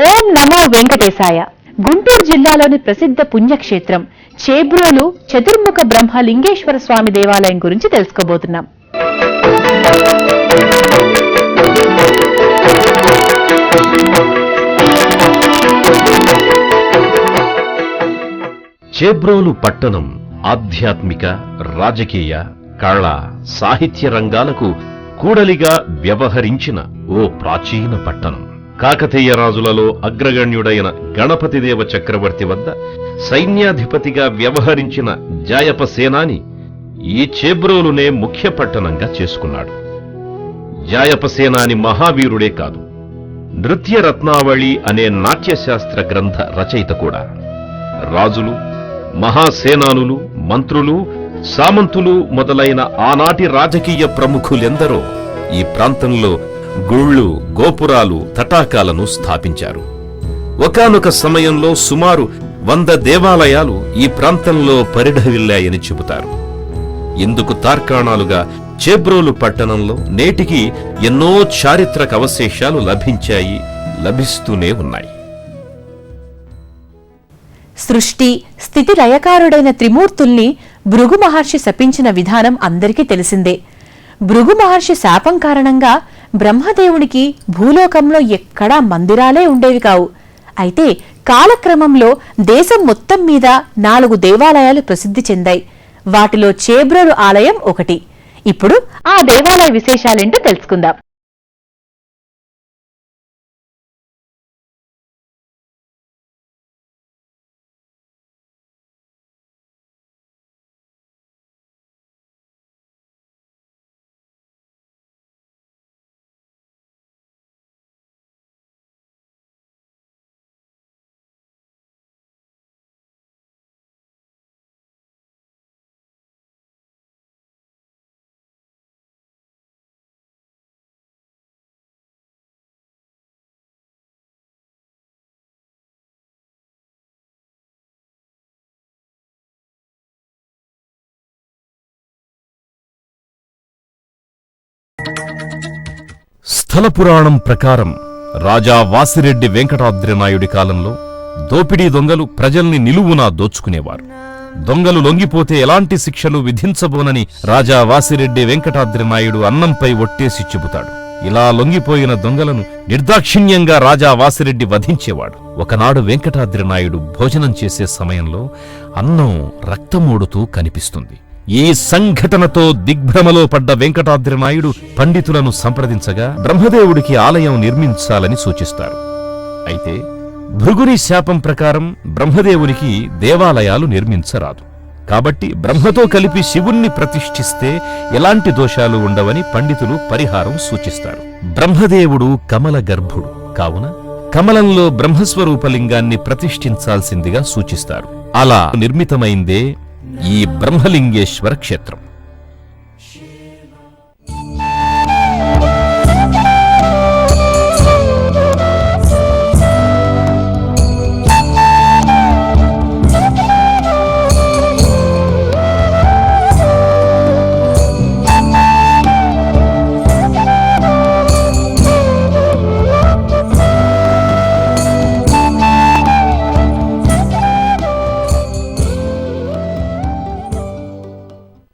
ఓం నమో వెంకటేశాయ. గుంటూరు జిల్లాలోని ప్రసిద్ధ పుణ్యక్షేత్రం చేబ్రోలు చతుర్ముఖ బ్రహ్మ లింగేశ్వర స్వామి దేవాలయం గురించి తెలుసుకోబోతున్నాం. చేబ్రోలు పట్టణం ఆధ్యాత్మిక, రాజకీయ, కళ, సాహిత్య రంగాలకు కూడలిగా వ్యవహరించిన ఓ ప్రాచీన పట్టణం. కాకతీయ రాజులలో అగ్రగణ్యుడైన గణపతిదేవ చక్రవర్తి వద్ద సైన్యాధిపతిగా వ్యవహరించిన జాయప సేనాని ఈ చేబ్రోలునే ముఖ్య పట్టణంగా చేసుకున్నాడు. జాయప సేనాని మహావీరుడే కాదు, నృత్య రత్నావళి అనే నాట్యశాస్త్ర గ్రంథ రచయిత కూడా. రాజులు, మహాసేనానులు, మంత్రులు, సామంతులు మొదలైన ఆనాటి రాజకీయ ప్రముఖులెందరో ఈ ప్రాంతంలో గుళ్ళు, గోపురాలు, తటాకాలను స్థాపించారు. ఒకానొక సమయంలో సుమారు 100 దేవాలయాలు ఈ ప్రాంతంలో పరిఢవిల్లాయని చెబుతారు. ఇందుకు తార్కాణాలుగా చేబ్రోలు పట్టణంలో నేటికి ఎన్నో చారిత్రక అవశేషాలు లభించాయి, లభిస్తూనే ఉన్నాయి. సృష్టి స్థితి లయకారుడైన త్రిమూర్తుల్ని భృగు మహర్షి శపించిన విధానం అందరికీ తెలిసిందే. భృగు మహర్షి శాపం కారణంగా బ్రహ్మదేవునికి భూలోకంలో ఎక్కడా మందిరాలే ఉండేవి కావు. అయితే కాలక్రమంలో దేశం మొత్తం మీద 4 దేవాలయాలు ప్రసిద్ధి చెందాయి. వాటిలో చేబ్రోలు ఆలయం ఒకటి. ఇప్పుడు ఆ దేవాలయ విశేషాలేంటో తెలుసుకుందాం. స్థల పురాణం ప్రకారం రాజా వాసిరెడ్డి వెంకటాద్రినాయుడి కాలంలో దోపిడీ దొంగలు ప్రజల్ని నిలువునా దోచుకునేవారు. దొంగలు లొంగిపోతే ఎలాంటి శిక్షలు విధించబోనని రాజా వాసిరెడ్డి వెంకటాద్రినాయుడు అన్నంపై ఒట్టేసి చెబుతాడు. ఇలా లొంగిపోయిన దొంగలను నిర్దాక్షిణ్యంగా రాజా వాసిరెడ్డి వధించేవాడు. ఒకనాడు వెంకటాద్రినాయుడు భోజనం చేసే సమయంలో అన్నం రక్తమూడుతూ కనిపిస్తుంది. ఈ సంఘటనతో దిగ్భ్రమలో పడ్డ వెంకటాద్రినాయుడు పండితులను సంప్రదించగా బ్రహ్మదేవుడికి ఆలయం నిర్మించాలని సూచిస్తారు. అయితే భృగుని శాపం ప్రకారం బ్రహ్మదేవునికి దేవాలయాలు నిర్మించరాదు. కాబట్టి బ్రహ్మతో కలిపి శివుణ్ణి ప్రతిష్ఠిస్తే ఎలాంటి దోషాలు ఉండవని పండితులు పరిహారం సూచిస్తారు. బ్రహ్మదేవుడు కమల గర్భుడు కావున కమలంలో బ్రహ్మస్వరూపలింగాన్ని ప్రతిష్ఠించాల్సిందిగా సూచిస్తారు. అలా నిర్మితమైందే ఈ బ్రహ్మలింగేశ్వర క్షేత్రం.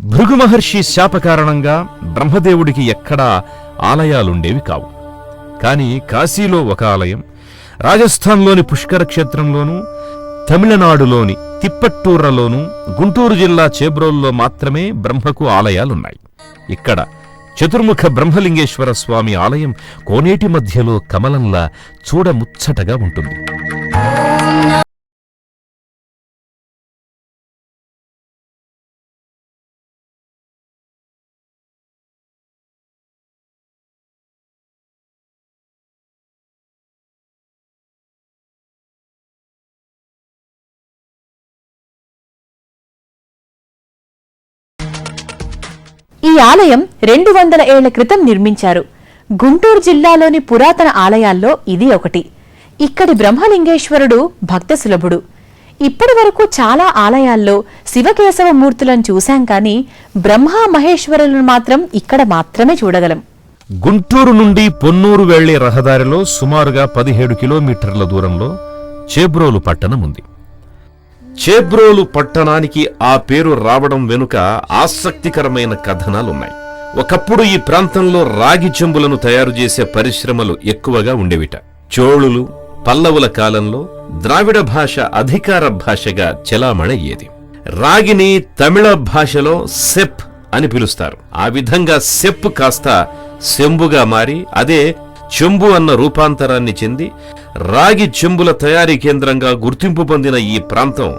భృగు మహర్షి శాప కారణంగా బ్రహ్మదేవుడికి ఎక్కడా ఆలయాలుండేవి కావు. కాని కాశీలో ఒక ఆలయం, రాజస్థాన్లోని పుష్కర క్షేత్రంలోనూ, తమిళనాడులోని తిప్పట్టూర్రలోనూ, గుంటూరు జిల్లా చేబ్రోల్లో మాత్రమే బ్రహ్మకు ఆలయాలున్నాయి. ఇక్కడ చతుర్ముఖ బ్రహ్మలింగేశ్వర స్వామి ఆలయం కోనేటి మధ్యలో కమలంలా చూడముచ్చటగా ఉంటుంది. ఈ ఆలయం 200 ఏళ్ల క్రితం నిర్మించారు. గుంటూరు జిల్లాలోని పురాతన ఆలయాల్లో ఇది ఒకటి. ఇక్కడి బ్రహ్మలింగేశ్వరుడు భక్త సులభుడు. ఇప్పటి వరకు చాలా ఆలయాల్లో శివకేశవ మూర్తులను చూశాం కానీ బ్రహ్మ మహేశ్వరులను మాత్రం ఇక్కడ మాత్రమే చూడగలం. గుంటూరు నుండి పొన్నూరు వెళ్లే రహదారిలో సుమారుగా 17 కిలోమీటర్ల దూరంలో చేబ్రోలు పట్టణం ఉంది. చేబ్రోలు పట్టణానికి ఆ పేరు రావడం వెనుక ఆసక్తికరమైన కథనాలున్నాయి. ఒకప్పుడు ఈ ప్రాంతంలో రాగి చెంబులను తయారు చేసే పరిశ్రమలు ఎక్కువగా ఉండేవిట. చోళులు, పల్లవుల కాలంలో ద్రావిడ భాష అధికార భాషగా చెలామణయ్యేది. రాగిని తమిళ భాషలో సెప్ అని పిలుస్తారు. ఆ విధంగా సెప్ కాస్త శంబుగా మారి అదే చెంబు అన్న రూపాంతరాన్ని చెంది రాగి చెంబుల తయారీ కేంద్రంగా గుర్తింపు పొందిన ఈ ప్రాంతం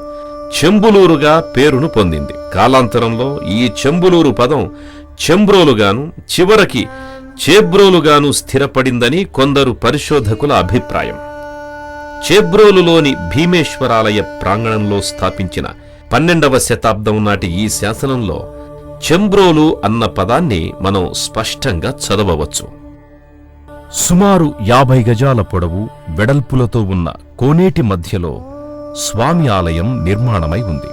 చెంబులూరుగా పేరును పొందింది. కాలాంతరంలో ఈ చెంబులూరు పదం చెంబ్రోలుగాను చివరికి చేబ్రోలుగాను స్థిరపడిందని కొందరు పరిశోధకుల అభిప్రాయం. చేబ్రోలులోని భీమేశ్వరాలయ ప్రాంగణంలో స్థాపించిన 12వ శతాబ్దం నాటి ఈ శాసనంలో చెంబ్రోలు అన్న పదాన్ని మనం స్పష్టంగా చదవవచ్చు. సుమారు 50 గజాల పొడవు, వెడల్పులతో ఉన్న కోనేటి మధ్యలో స్వామి ఆలయం నిర్మాణమై ఉంది.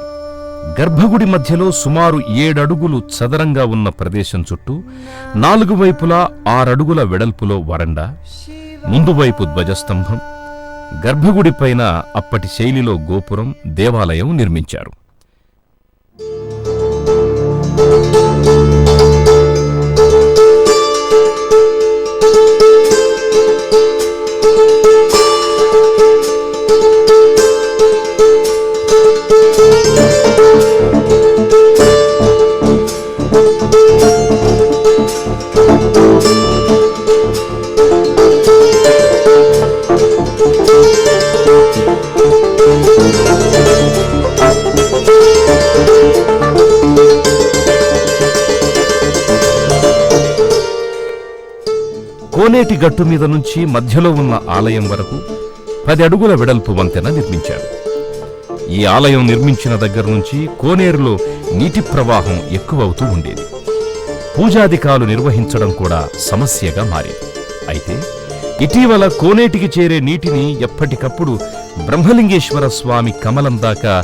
గర్భగుడి మధ్యలో సుమారు 7 అడుగులు చదరంగా ఉన్న ప్రదేశం చుట్టూ 4 వైపులా 6 అడుగుల వెడల్పులో వరండా, ముందు వైపు ధ్వజస్తంభం, గర్భగుడిపైన అప్పటి శైలిలో గోపురం, దేవాలయం నిర్మించారు. కోనేటి గట్టు మీద నుంచి మధ్యలో ఉన్న ఆలయం వరకు 10 అడుగుల వెడల్పు వంతెన నిర్మించారు. ఈ ఆలయం నిర్మించిన దగ్గర నుంచి కోనేరులో నీటి ప్రవాహం ఎక్కువవుతూ ఉండేది. పూజాధికాలు నిర్వహించడం కూడా సమస్యగా మారేది. అయితే ఇటీవల కోనేటికి చేరే నీటిని ఎప్పటికప్పుడు బ్రహ్మలింగేశ్వర స్వామి కమలం దాకా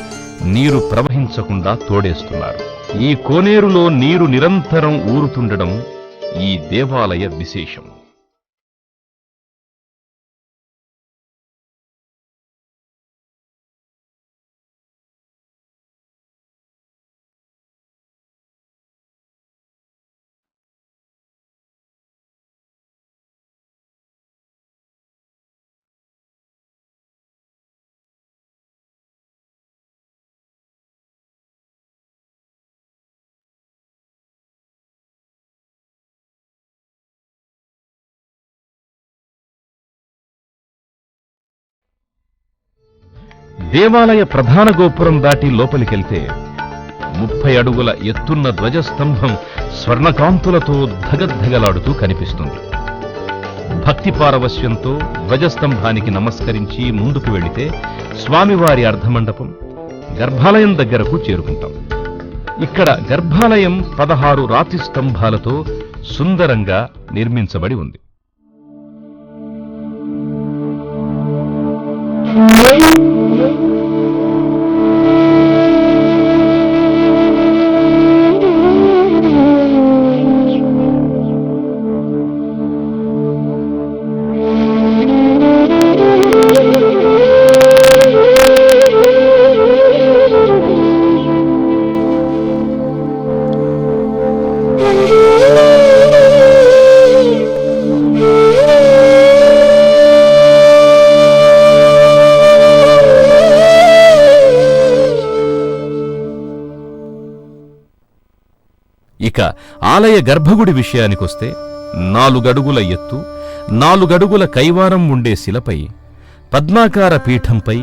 నీరు ప్రవహించకుండా తోడేస్తున్నారు. ఈ కోనేరులో నీరు నిరంతరం ఊరుతుండడం ఈ దేవాలయ విశేషం. దేవాలయ ప్రధాన గోపురం దాటి లోపలికెళ్తే 30 అడుగుల ఎత్తున్న ధ్వజస్తంభం స్వర్ణకాంతులతో ధగద్ధగలాడుతూ కనిపిస్తుంది. భక్తి పారవశ్యంతో ధ్వజస్తంభానికి నమస్కరించి ముందుకు వెళితే స్వామివారి అర్ధమండపం, గర్భాలయం దగ్గరకు చేరుకుంటాం. ఇక్కడ గర్భాలయం 16 రాతి స్తంభాలతో సుందరంగా నిర్మించబడి ఉంది. ఇక ఆలయ గర్భగుడి విషయానికొస్తే 4 అడుగుల ఎత్తు, 4 అడుగుల కైవారం ఉండే శిలపై పద్మాకార పీఠంపై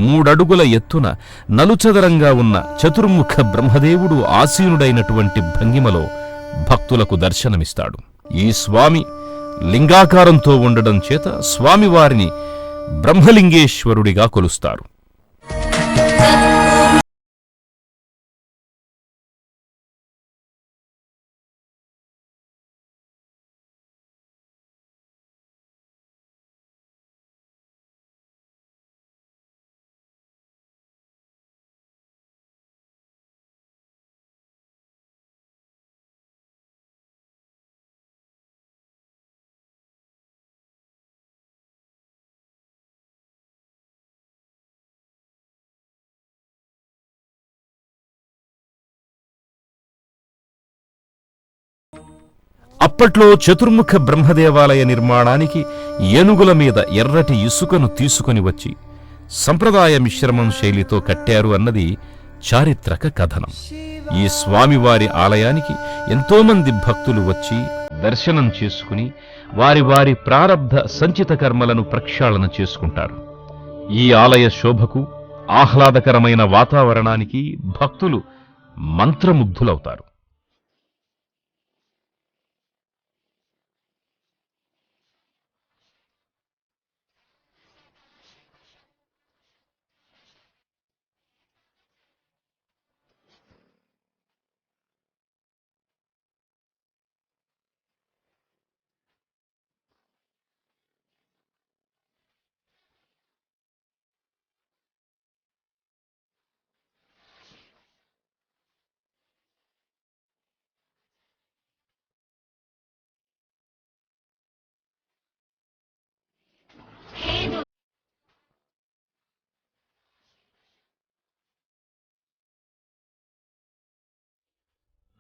3 అడుగుల ఎత్తున నలుచదరంగా ఉన్న చతుర్ముఖ బ్రహ్మదేవుడు ఆసీనుడైనటువంటి భంగిమలో భక్తులకు దర్శనమిస్తాడు. ఈ స్వామి లింగాకారంతో ఉండడం చేత స్వామివారిని బ్రహ్మలింగేశ్వరుడిగా కొలుస్తారు. అప్పట్లో చతుర్ముఖ బ్రహ్మదేవాలయ నిర్మాణానికి ఏనుగుల మీద ఎర్రటి ఇసుకను తీసుకొని వచ్చి సంప్రదాయ మిశ్రమం శైలితో కట్టారు అన్నది చారిత్రక కథనం. ఈ స్వామివారి ఆలయానికి ఎంతోమంది భక్తులు వచ్చి దర్శనం చేసుకుని వారి వారి ప్రారబ్ధ సంచిత కర్మలను ప్రక్షాళన చేసుకుంటారు. ఈ ఆలయ శోభకు, ఆహ్లాదకరమైన వాతావరణానికి భక్తులు మంత్రముగ్ధులవుతారు.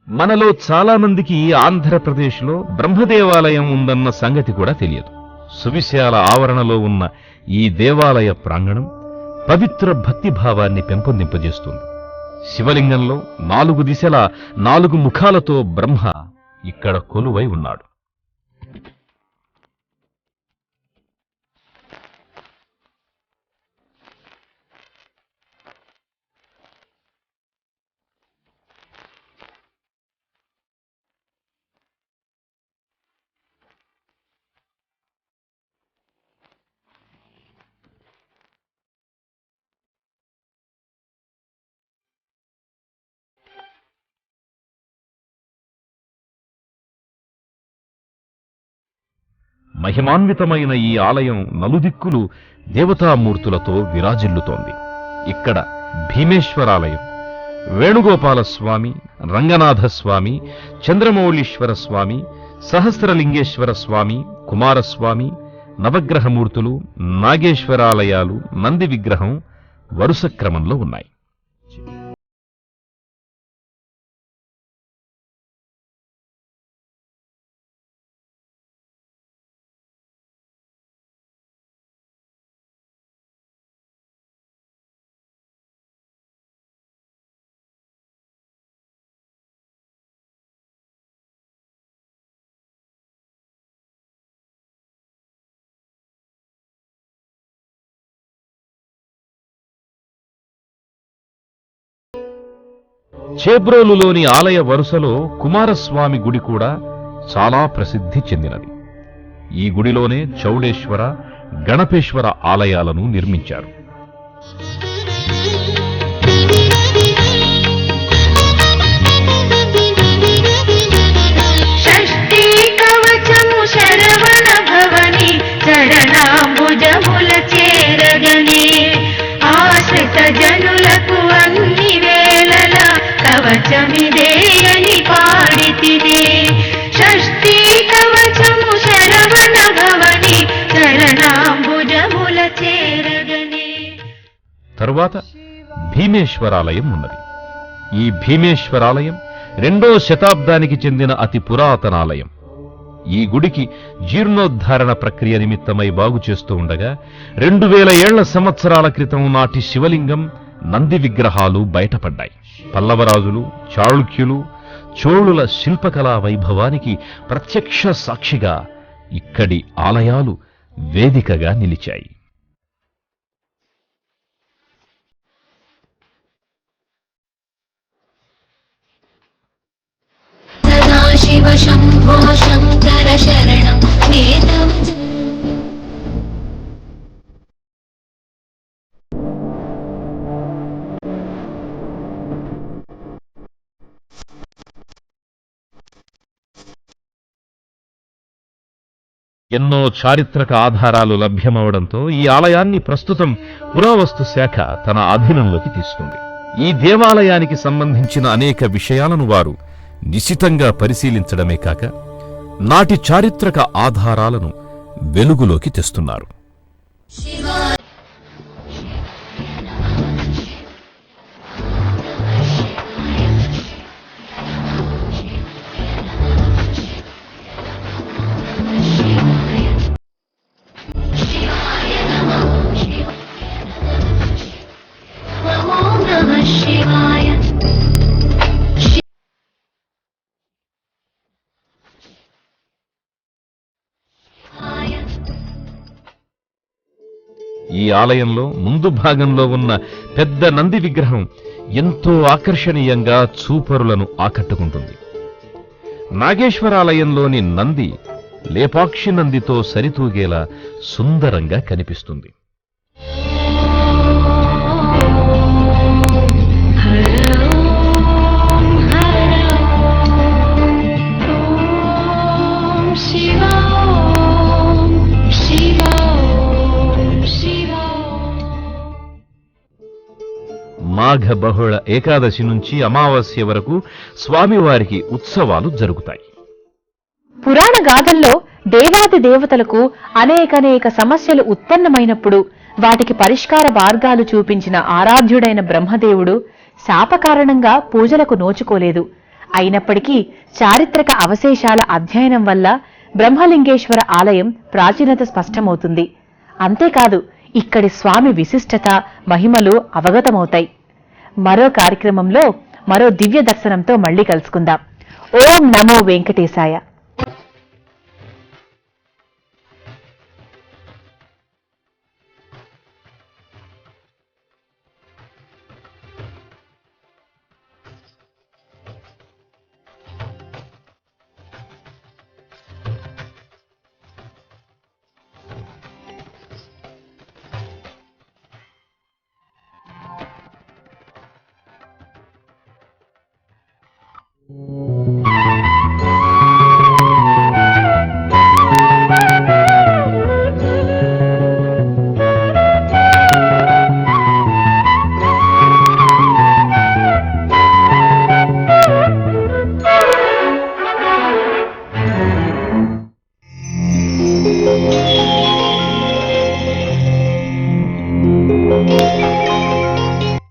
మనలో చాలా మందికి ఆంధ్రప్రదేశ్లో బ్రహ్మదేవాలయం ఉందన్న సంగతి కూడా తెలియదు. సువిశాల ఆవరణలో ఉన్న ఈ దేవాలయ ప్రాంగణం పవిత్ర భక్తిభావాన్ని పెంపొందింపజేస్తుంది. శివలింగంలో 4 దిశల 4 ముఖాలతో బ్రహ్మ ఇక్కడ కొలువై ఉన్నాడు. మహిమాన్వితమైన ఈ ఆలయం నలుదిక్కులు దేవతామూర్తులతో విరాజిల్లుతోంది. ఇక్కడ భీమేశ్వరాలయం, వేణుగోపాలస్వామి, రంగనాథస్వామి, చంద్రమౌళీశ్వర స్వామి, సహస్రలింగేశ్వర స్వామి, కుమారస్వామి, నవగ్రహమూర్తులు, నాగేశ్వరాలయాలు, నంది విగ్రహం వరుస క్రమంలో ఉన్నాయి. చేబ్రోలులోని ఆలయ వరుసలో కుమారస్వామి గుడి కూడా చాలా ప్రసిద్ధి చెందినది. ఈ గుడిలోనే చౌడేశ్వర, గణపేశ్వర ఆలయాలను నిర్మించారు. జనులకు అన్ని వేళల కవచమిదేయని పాడితినే. షష్ఠీ కవచము శరవణ భవని చరణాంబుజముల చేరగనే. తరువాత భీమేశ్వరాలయం ఉన్నది. ఈ భీమేశ్వరాలయం 2వ శతాబ్దానికి చెందిన అతి పురాతనాలయం. ఈ గుడికి జీర్ణోద్ధారణ ప్రక్రియ నిమిత్తమై బాగు చేస్తూ ఉండగా 2000 ఏళ్ల సంవత్సరాల క్రితం నాటి శివలింగం, నంది విగ్రహాలు బయటపడ్డాయి. పల్లవరాజులు, చాళుక్యులు, చోళుల శిల్పకళా వైభవానికి ప్రత్యక్ష సాక్షిగా ఇక్కడి ఆలయాలు వేదికగా నిలిచాయి. శివ శంభో శంకర శరణం నేతం. ఎన్నో చారిత్రక ఆధారాలు లభ్యమవడంతో ఈ ఆలయాన్ని ప్రస్తుతం పురావస్తు శాఖ తన అధీనంలోకి తీసుకుంది. ఈ దేవాలయానికి సంబంధించిన అనేక విషయాలను వారు నిశితంగా పరిశీలించడమే కాక నాటి చారిత్రక ఆధారాలను వెలుగులోకి తెస్తున్నారు. ఈ ఆలయంలో ముందు భాగంలో ఉన్న పెద్ద నంది విగ్రహం ఎంతో ఆకర్షణీయంగా చూపరులను ఆకట్టుకుంటుంది. నాగేశ్వరాలయంలోని నంది లేపాక్షి నందితో సరితూగేలా సుందరంగా కనిపిస్తుంది. మాఘ బహుళ ఏకాదశి నుంచి అమావాస్య వరకు స్వామివారికి ఉత్సవాలు జరుగుతాయి. పురాణ గాథల్లో దేవాది దేవతలకు అనేకనేక సమస్యలు ఉత్పన్నమైనప్పుడు వాటికి పరిష్కార మార్గాలు చూపించిన ఆరాధ్యుడైన బ్రహ్మదేవుడు శాప కారణంగా పూజలకు నోచుకోలేదు. అయినప్పటికీ చారిత్రక అవశేషాల అధ్యయనం వల్ల బ్రహ్మలింగేశ్వర ఆలయం ప్రాచీనత స్పష్టమవుతుంది. అంతేకాదు, ఇక్కడి స్వామి విశిష్టత, మహిమలు అవగతమవుతాయి. మరో కార్యక్రమంలో మరో దివ్య దర్శనంతో మళ్లీ కలుసుకుందాం. ఓం నమో వెంకటేశాయ.